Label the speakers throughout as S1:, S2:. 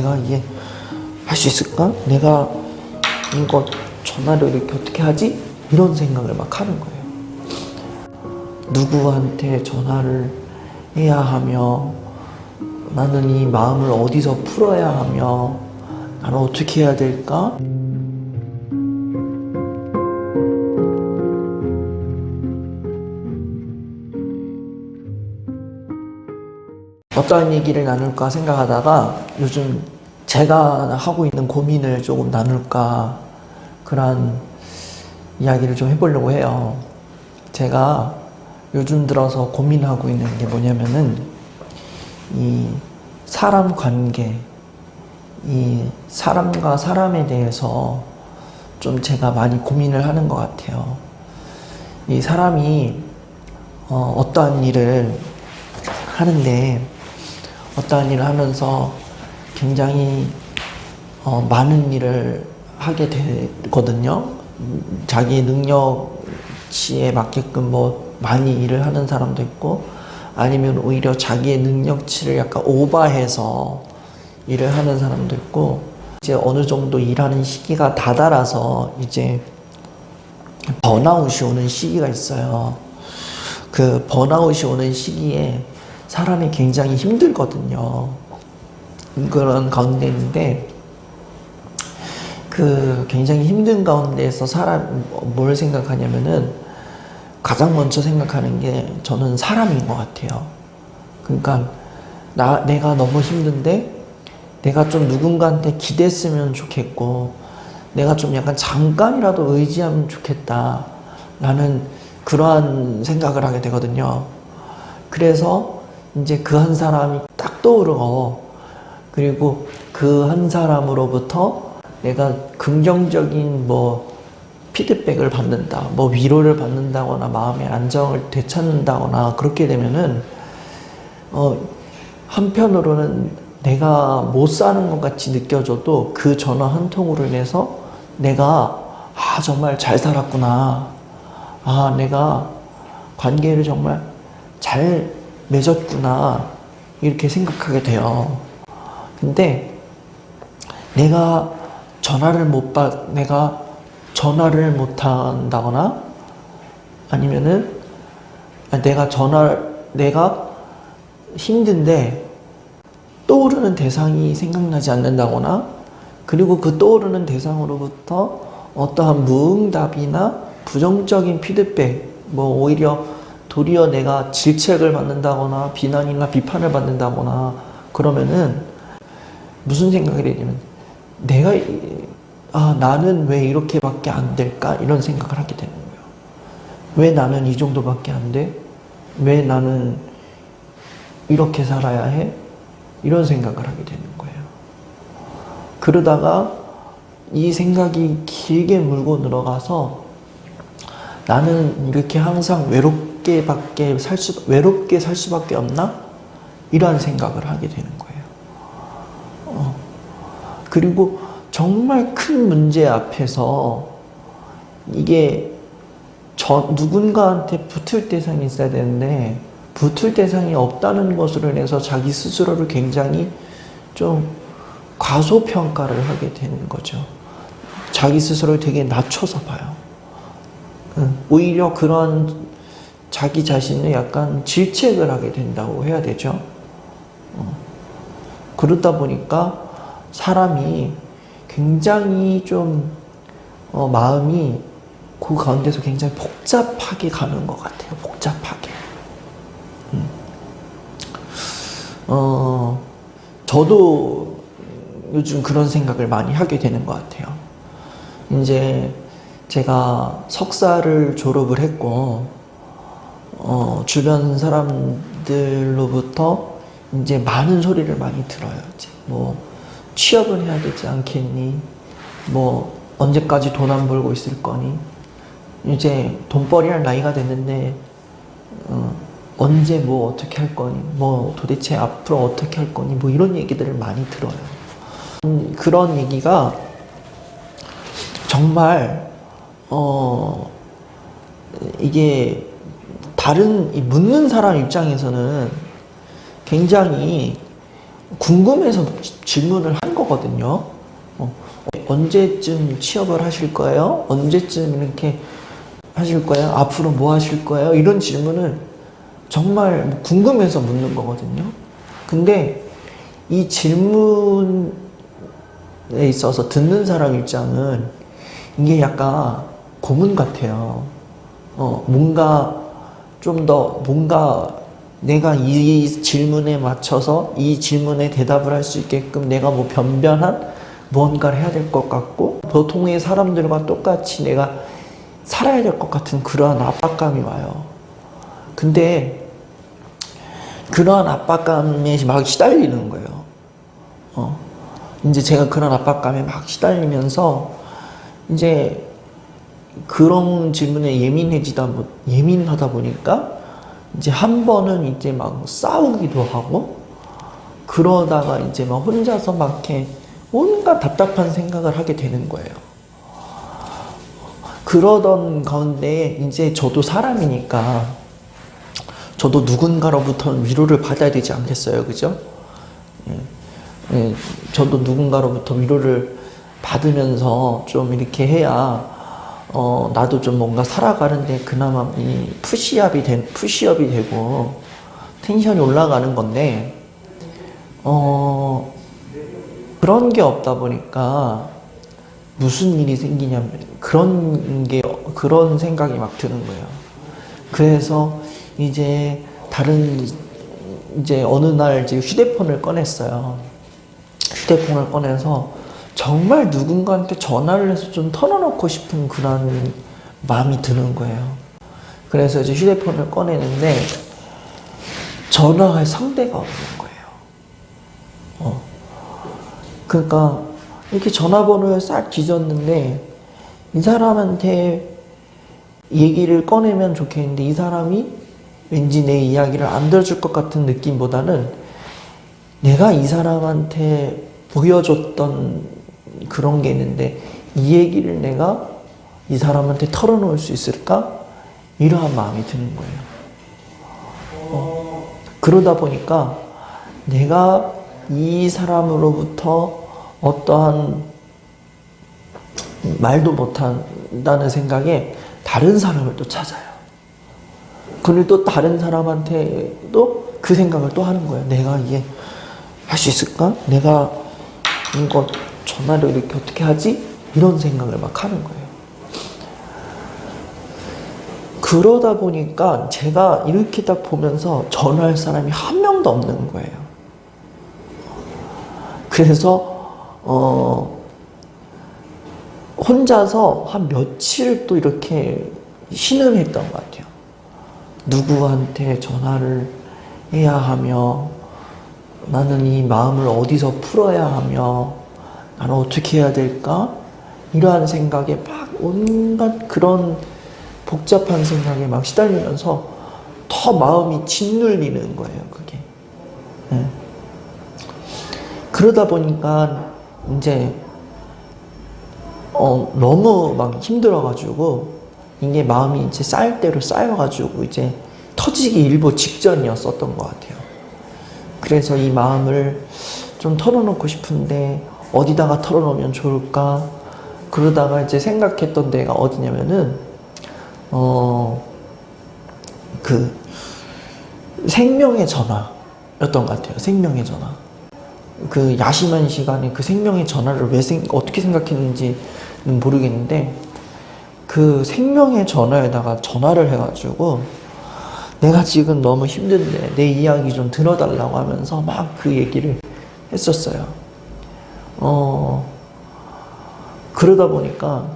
S1: 내가 이게 할 수 있을까? 내가 이거 전화를 이렇게 어떻게 하지? 이런 생각을 막 하는 거예요. 누구한테 전화를 해야 하며, 나는 이 마음을 어디서 풀어야 하며, 나는 어떻게 해야 될까? 어떤 얘기를 나눌까 생각하다가 요즘 제가 하고 있는 고민을 조금 나눌까, 그런 이야기를 좀 해보려고 해요. 제가 요즘 들어서 고민하고 있는 게 뭐냐면은 이 사람 관계, 이 사람과 사람에 대해서 좀 제가 많이 고민을 하는 것 같아요. 이 사람이 어떠한 일을 하는데, 어떠한 일을 하면서 굉장히 많은 일을 하게 되거든요. 자기 능력치에 맞게끔 뭐 많이 일을 하는 사람도 있고, 아니면 오히려 자기의 능력치를 약간 오버해서 일을 하는 사람도 있고, 이제 어느 정도 일하는 시기가 다다라서 이제 번아웃이 오는 시기가 있어요. 그 번아웃이 오는 시기에 사람이 굉장히 힘들거든요. 그런 가운데인데, 그 굉장히 힘든 가운데에서 뭘 생각하냐면은, 가장 먼저 생각하는 게 저는 사람인 것 같아요. 그러니까 내가 너무 힘든데 내가 좀 누군가한테 기댔으면 좋겠고, 내가 좀 약간 잠깐이라도 의지하면 좋겠다 라는 그러한 생각을 하게 되거든요. 그래서 이제 그 한 사람이 딱 떠오르고, 그리고 그 한 사람으로부터 내가 긍정적인 뭐 피드백을 받는다, 뭐 위로를 받는다거나 마음의 안정을 되찾는다거나 그렇게 되면은 한편으로는 내가 못 사는 것 같이 느껴져도 그 전화 한 통으로 인해서 내가 정말 잘 살았구나, 내가 관계를 정말 잘 맺었구나, 이렇게 생각하게 돼요. 근데 내가 전화를 못 한다거나, 아니면은 내가 힘든데 떠오르는 대상이 생각나지 않는다거나, 그리고 그 떠오르는 대상으로부터 어떠한 무응답이나 부정적인 피드백, 뭐 오히려 도리어 내가 질책을 받는다거나 비난이나 비판을 받는다거나 그러면은 무슨 생각이 되냐면, 나는 왜 이렇게밖에 안 될까? 이런 생각을 하게 되는 거예요. 왜 나는 이 정도밖에 안 돼? 왜 나는 이렇게 살아야 해? 이런 생각을 하게 되는 거예요. 그러다가 이 생각이 길게 물고 늘어가서 나는 이렇게 항상 외롭게 살 수밖에 없나? 이런 생각을 하게 되는 거예요. 그리고 정말 큰 문제 앞에서 이게 누군가한테 붙을 대상이 있어야 되는데, 붙을 대상이 없다는 것으로 인해서 자기 스스로를 굉장히 좀 과소평가를 하게 되는 거죠. 자기 스스로를 되게 낮춰서 봐요. 오히려 그런 자기 자신을 약간 질책을 하게 된다고 해야 되죠. 그러다 보니까 사람이 굉장히 좀 마음이 그 가운데서 굉장히 복잡하게 가는 것 같아요. 복잡하게. 저도 요즘 그런 생각을 많이 하게 되는 것 같아요. 이제 제가 석사를 졸업을 했고, 주변 사람들로부터 이제 많은 소리를 많이 들어요. 이제 뭐 취업은 해야 되지 않겠니? 뭐 언제까지 돈 안 벌고 있을 거니? 이제 돈벌이 할 나이가 됐는데 언제 뭐 어떻게 할 거니? 뭐 도대체 앞으로 어떻게 할 거니? 뭐 이런 얘기들을 많이 들어요. 그런 얘기가 정말 이게 묻는 사람 입장에서는 굉장히 궁금해서 질문을 한 거거든요. 언제쯤 취업을 하실 거예요? 언제쯤 이렇게 하실 거예요? 앞으로 뭐 하실 거예요? 이런 질문을 정말 궁금해서 묻는 거거든요. 근데 이 질문에 있어서 듣는 사람 입장은 이게 약간 고문 같아요. 뭔가 좀 더 뭔가 내가 이 질문에 맞춰서 이 질문에 대답을 할 수 있게끔 내가 뭐 변변한 무언가를 해야 될 것 같고 보통의 사람들과 똑같이 내가 살아야 될 것 같은 그러한 압박감이 와요. 근데 그러한 압박감에 막 시달리는 거예요. 이제 제가 그런 압박감에 막 시달리면서 이제 그런 질문에 예민하다 보니까 이제 한 번은 이제 막 싸우기도 하고 그러다가 이제 막 혼자서 막 이렇게 온갖 답답한 생각을 하게 되는 거예요. 그러던 가운데 이제 저도 사람이니까 저도 누군가로부터는 위로를 받아야 되지 않겠어요, 그죠? 저도 누군가로부터 위로를 받으면서 좀 이렇게 해야 나도 좀 뭔가 살아가는데 그나마 이 푸시업이 되고 텐션이 올라가는 건데 그런 게 없다 보니까 무슨 일이 생기냐면 그런 생각이 막 드는 거예요. 그래서 이제 어느 날 이제 휴대폰을 꺼냈어요. 휴대폰을 꺼내서 정말 누군가한테 전화를 해서 좀 털어놓고 싶은 그런 마음이 드는 거예요. 그래서 이제 휴대폰을 꺼내는데 전화할 상대가 없는 거예요. 그러니까 이렇게 전화번호를 싹 뒤졌는데 이 사람한테 얘기를 꺼내면 좋겠는데 이 사람이 왠지 내 이야기를 안 들어줄 것 같은 느낌보다는 내가 이 사람한테 보여줬던 그런 게 있는데 이 얘기를 내가 이 사람한테 털어놓을 수 있을까? 이러한 마음이 드는 거예요. 그러다 보니까 내가 이 사람으로부터 어떠한 말도 못한다는 생각에 다른 사람을 또 찾아요. 그리고 또 다른 사람한테도 그 생각을 또 하는 거예요. 내가 이게 할 수 있을까? 내가 이거 전화를 이렇게 어떻게 하지? 이런 생각을 막 하는 거예요. 그러다 보니까 제가 이렇게 딱 보면서 전화할 사람이 한 명도 없는 거예요. 그래서 혼자서 한 며칠 또 이렇게 신음했던 것 같아요. 누구한테 전화를 해야 하며 나는 이 마음을 어디서 풀어야 하며 나는 어떻게 해야 될까? 이러한 생각에 막 온갖 그런 복잡한 생각에 막 시달리면서 더 마음이 짓눌리는 거예요, 그게. 네. 그러다 보니까 이제 너무 막 힘들어가지고 이게 마음이 이제 쌓일 대로 쌓여가지고 이제 터지기 일보 직전이었었던 것 같아요. 그래서 이 마음을 좀 털어놓고 싶은데 어디다가 털어놓으면 좋을까? 그러다가 이제 생각했던 데가 어디냐면은 그 생명의 전화였던 것 같아요. 생명의 전화. 그 야심한 시간에 그 생명의 전화를 어떻게 생각했는지는 모르겠는데 그 생명의 전화에다가 전화를 해가지고 내가 지금 너무 힘든데 내 이야기 좀 들어달라고 하면서 막 그 얘기를 했었어요. 그러다 보니까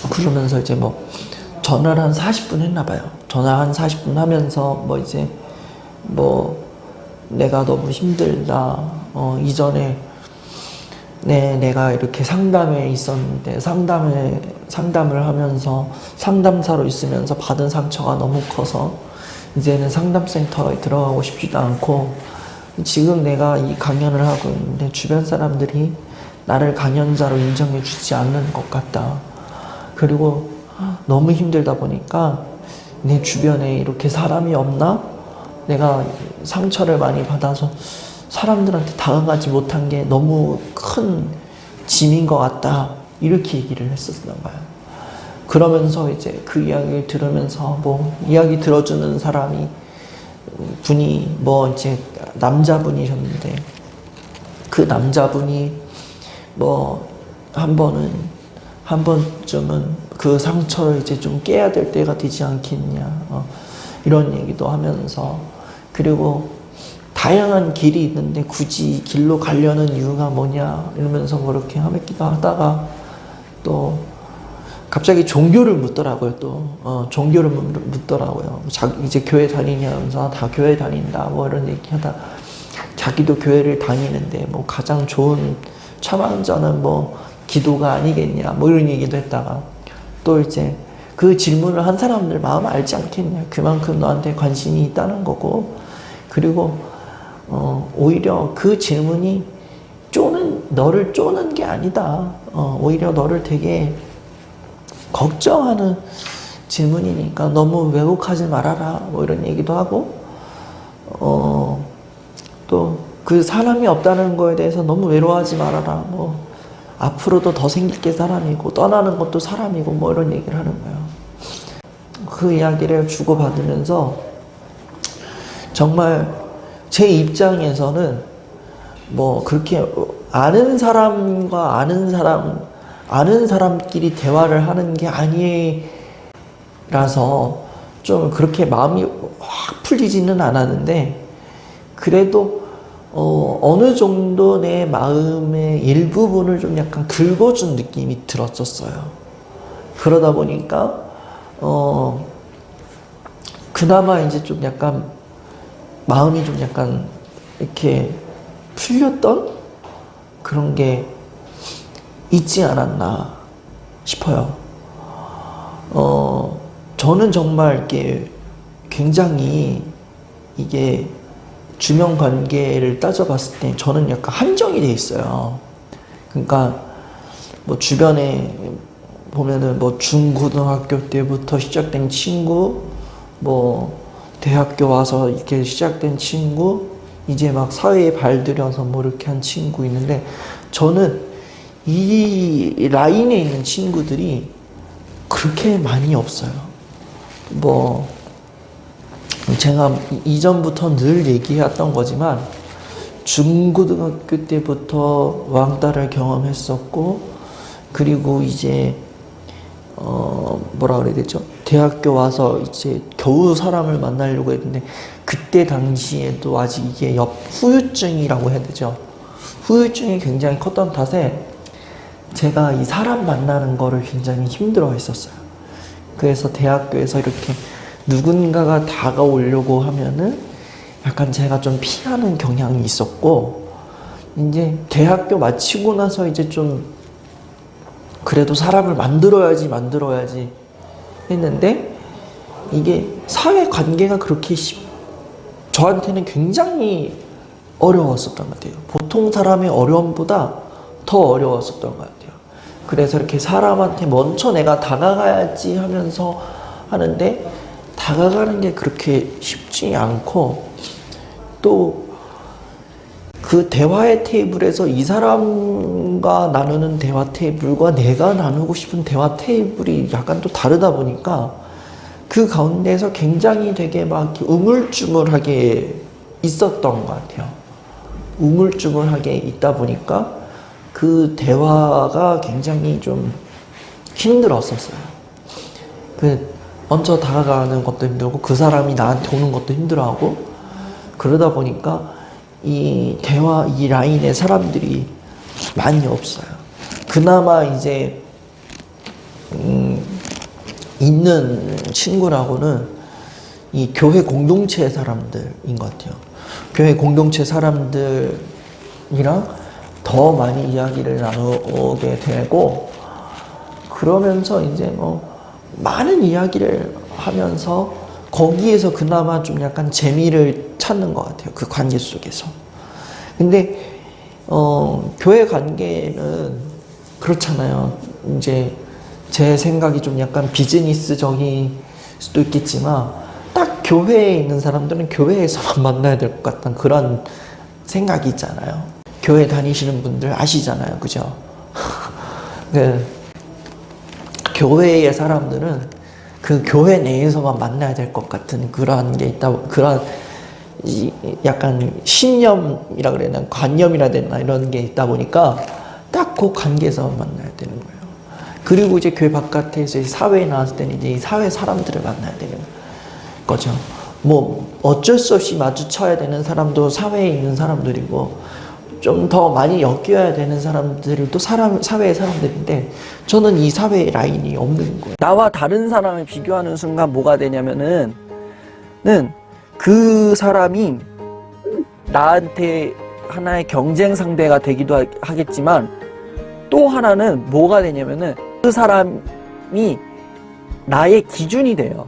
S1: 그러면서 이제 뭐 전화를 한 40분 했나 봐요. 전화 한 40분 하면서 뭐 이제 뭐 내가 너무 힘들다. 이전에 내가 이렇게 상담에 있었는데 상담을 하면서 상담사로 있으면서 받은 상처가 너무 커서 이제는 상담센터에 들어가고 싶지도 않고 지금 내가 이 강연을 하고 있는데 주변 사람들이 나를 강연자로 인정해 주지 않는 것 같다. 그리고 너무 힘들다 보니까 내 주변에 이렇게 사람이 없나? 내가 상처를 많이 받아서 사람들한테 다가가지 못한 게 너무 큰 짐인 것 같다. 이렇게 얘기를 했었나 봐요. 그러면서 이제 그 이야기를 들으면서 뭐 이야기 들어주는 사람이 분이 뭐 이제 남자분이셨는데 그 남자분이 뭐 한 번쯤은 그 상처를 이제 좀 깨야 될 때가 되지 않겠냐 이런 얘기도 하면서 그리고 다양한 길이 있는데 굳이 길로 가려는 이유가 뭐냐 이러면서 뭐 이렇게 하기도 하다가 또 갑자기 종교를 묻더라고요. 또 종교를 묻더라고요. 이제 교회 다니냐면서 다 교회 다닌다 뭐 이런 얘기하다 자기도 교회를 다니는데 뭐 가장 좋은 참아자는 뭐 기도가 아니겠냐 뭐 이런 얘기도 했다가 또 이제 그 질문을 한 사람들 마음 알지 않겠냐 그만큼 너한테 관심이 있다는 거고 그리고 오히려 그 질문이 너를 쪼는 게 아니다. 오히려 너를 되게 걱정하는 질문이니까 너무 왜곡하지 말아라. 뭐 이런 얘기도 하고, 또 그 사람이 없다는 거에 대해서 너무 외로워하지 말아라. 뭐, 앞으로도 더 생길 게 사람이고, 떠나는 것도 사람이고, 뭐 이런 얘기를 하는 거예요. 그 이야기를 주고받으면서 정말 제 입장에서는 뭐 그렇게 아는 사람끼리 대화를 하는 게 아니라서 좀 그렇게 마음이 확 풀리지는 않았는데 그래도 어느 정도 내 마음의 일부분을 좀 약간 긁어준 느낌이 들었었어요. 그러다 보니까 그나마 이제 좀 약간 마음이 좀 약간 이렇게 풀렸던 그런 게 있지 않았나 싶어요. 저는 정말 이렇게 굉장히 이게 주변 관계를 따져봤을 때 저는 약간 한정이 돼 있어요. 그러니까 뭐 주변에 보면은 뭐 중고등학교 때부터 시작된 친구, 뭐 대학교 와서 이렇게 시작된 친구, 이제 막 사회에 발들여서 뭐 이렇게 한 친구 있는데 저는 이 라인에 있는 친구들이 그렇게 많이 없어요. 뭐 제가 이전부터 늘 얘기했던 거지만 중고등학교 때부터 왕따를 경험했었고 그리고 이제 뭐라 그래야 되죠? 대학교 와서 이제 겨우 사람을 만나려고 했는데 그때 당시에도 아직 이게 후유증이라고 해야 되죠. 후유증이 굉장히 컸던 탓에 제가 이 사람 만나는 거를 굉장히 힘들어 했었어요. 그래서 대학교에서 이렇게 누군가가 다가오려고 하면은 약간 제가 좀 피하는 경향이 있었고 이제 대학교 마치고 나서 이제 좀 그래도 사람을 만들어야지 했는데 이게 사회 관계가 그렇게 저한테는 굉장히 어려웠었던 것 같아요. 보통 사람의 어려움보다 더 어려웠었던 것 같아요. 그래서 이렇게 사람한테 먼저 내가 다가가야지 하면서 하는데 다가가는 게 그렇게 쉽지 않고 또 그 대화의 테이블에서 이 사람과 나누는 대화 테이블과 내가 나누고 싶은 대화 테이블이 약간 또 다르다 보니까 그 가운데서 굉장히 되게 막 우물쭈물하게 있었던 것 같아요. 우물쭈물하게 있다 보니까 그 대화가 굉장히 좀 힘들었었어요. 먼저 다가가는 것도 힘들고 그 사람이 나한테 오는 것도 힘들어하고 그러다 보니까 이 라인에 사람들이 많이 없어요. 그나마 이제 있는 친구라고는 이 교회 공동체 사람들인 것 같아요. 교회 공동체 사람들이랑 더 많이 이야기를 나누게 되고 그러면서 이제 뭐 많은 이야기를 하면서 거기에서 그나마 좀 약간 재미를 찾는 것 같아요. 그 관계 속에서. 근데 교회 관계는 그렇잖아요. 이제 제 생각이 좀 약간 비즈니스적일 수도 있겠지만 딱 교회에 있는 사람들은 교회에서만 만나야 될 것 같은 그런 생각이 있잖아요. 교회 다니시는 분들 아시잖아요. 그죠? 그 교회의 사람들은 그 교회 내에서만 만나야 될 것 같은 그러한 게 있다. 그런 약간 신념이라 그래야 되나, 관념이라 되나, 이런 게 있다 보니까 딱 그 관계에서 만나야 되는 거예요. 그리고 이제 교회 바깥에서 사회에 나왔을 때는 이제 사회 사람들을 만나야 되는 거죠. 뭐 어쩔 수 없이 마주쳐야 되는 사람도 사회에 있는 사람들이고, 좀 더 많이 엮여야 되는 사람들이 또 사회의 사람들인데, 저는 이 사회의 라인이 없는 거예요. 나와 다른 사람을 비교하는 순간 뭐가 되냐면은 그 사람이 나한테 하나의 경쟁 상대가 되기도 하겠지만, 또 하나는 뭐가 되냐면은 그 사람이 나의 기준이 돼요.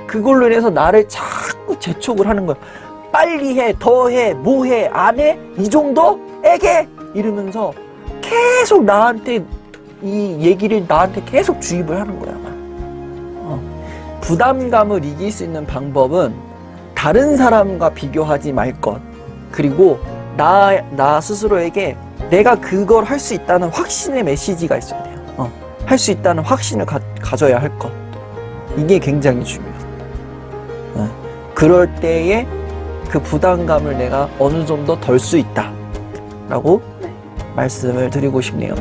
S1: 그걸로 인해서 나를 자꾸 재촉을 하는 거야. 빨리 해, 더 해, 뭐 해, 안 해? 이 정도? 에게? 이러면서 계속 나한테 이 얘기를 나한테 계속 주입을 하는 거야. 부담감을 이길 수 있는 방법은 다른 사람과 비교하지 말 것, 그리고 나 스스로에게 내가 그걸 할 수 있다는 확신의 메시지가 있어야 돼요. 할 수 있다는 확신을 가져야 할 것. 이게 굉장히 중요해요. 그럴 때에 그 부담감을 내가 어느 정도 덜 수 있다 라고 말씀을 드리고 싶네요.